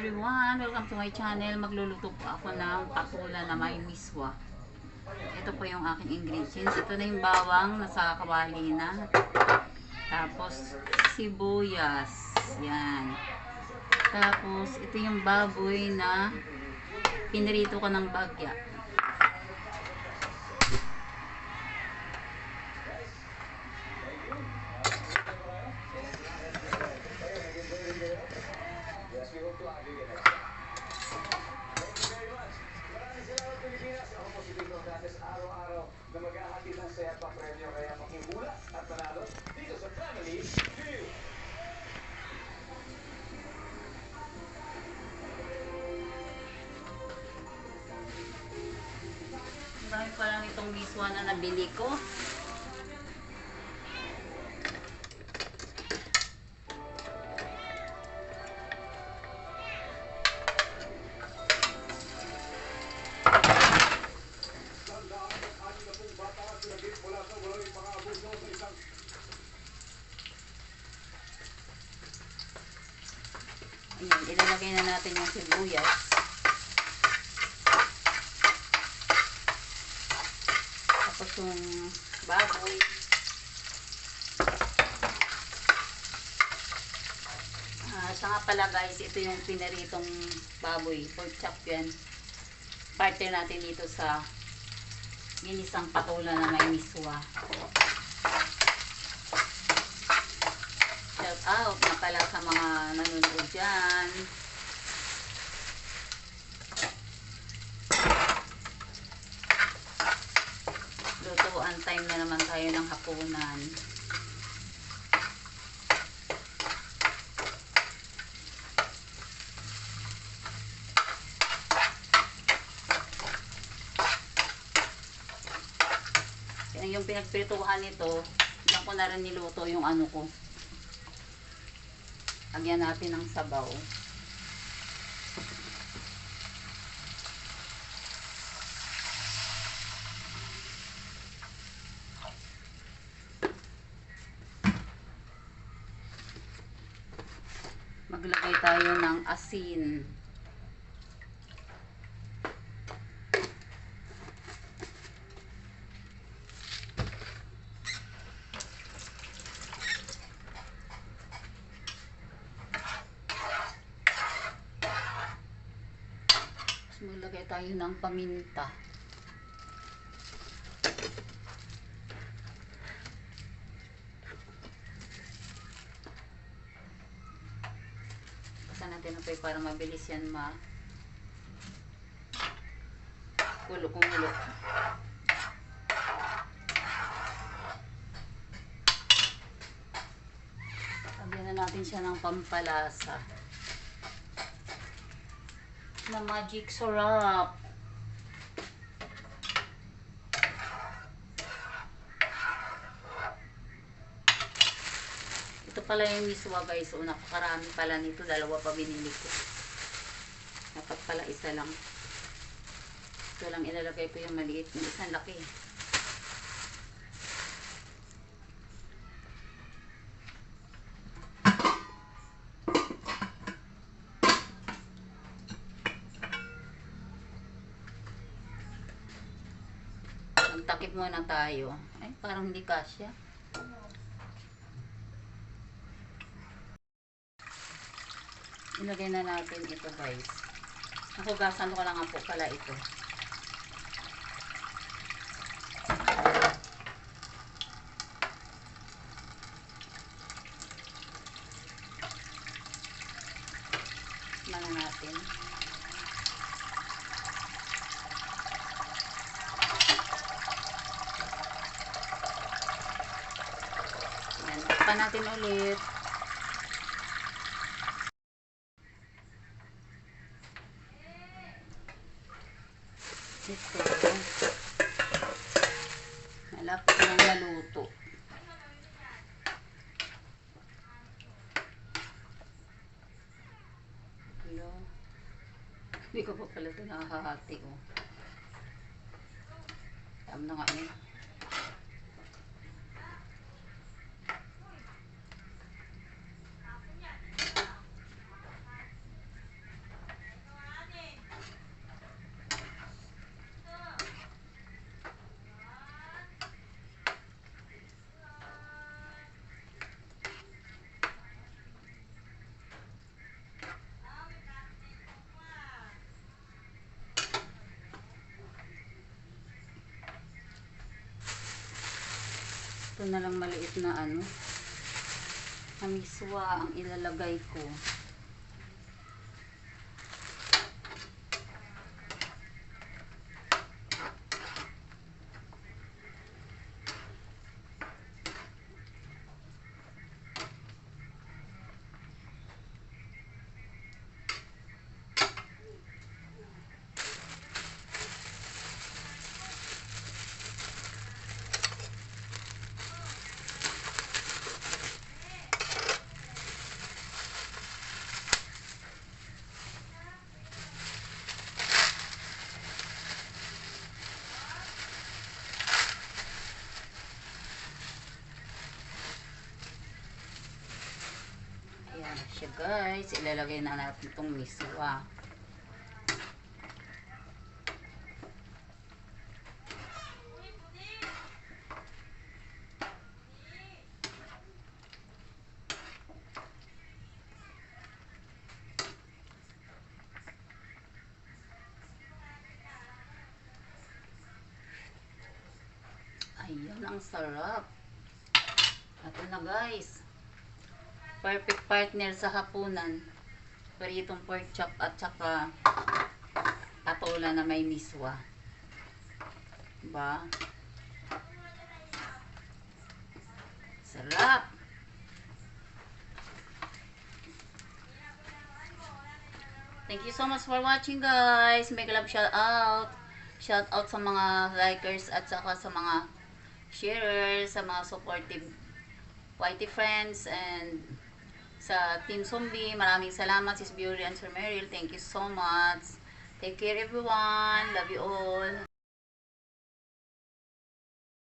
everyone! Welcome to my channel. Magluluto po ako ng patula na may miswa. Ito po yung aking ingredients. Ito na yung bawang nasa kawali na. Tapos sibuyas. Yan. Tapos ito yung baboy na pinirito ko ng bagya. Araw-araw na maghahatid ng saya pang premyo kaya makihula at panalo dito sa Family Feud. Dahil pa lang itong miswa na nabili ko. Ayan, ilalagay na natin yung sibuyas. Tapos yung baboy. Siya nga pala guys, ito yung pinaritong baboy. Pork chop yan. Partner natin dito sa ginisang patula na may miswa. Shout out na pala sa mga nanonood dyan. Lutuan time na naman tayo ng hapunan. Yung pinagprituhan nito, diyan ko na rin niluto yung ano ko. Lagyan natin ng sabaw. Maglagay tayo ng asin. Maglagay tayo ng paminta. Basta natin ito para mabilis yan kulo-kulo. Lagyan na natin siya ng pampalasa na magic sarap. Ito pala yung miswa guys. So, napakarami pala nito. Dalawa pa binili ko. Dapat pala isa lang. Ito lang ilalagay ko yung maliit. Yung isang laki. Takip muna tayo. Ay, parang hindi kasya. Ilagay na natin ito guys. Nakugasan ko lang po pala ito. Mana natin. Pa natin ulit. Ito. Malapit na maluto. Hello. Hindi ko pa pala ito nakahati. Oh. Tama na nga yun. Ito na lang maliit na ano, na miswa ang ilalagay ko. Ayan na siya guys. Ilalagay na natin itong miswa. Ayan, ang sarap. Ito na guys. Perfect partner sa hapunan. Paritong pork chop at saka patola na may miswa. Diba? Sarap. Thank you so much for watching guys. Make love shout out. Shout out sa mga likers at saka sa mga sharers, sa mga supportive Whitey friends and sa Team Zombie. Maraming salamat Sis Beauty and Sir Meryl. Thank you so much. Take care everyone. Love you all.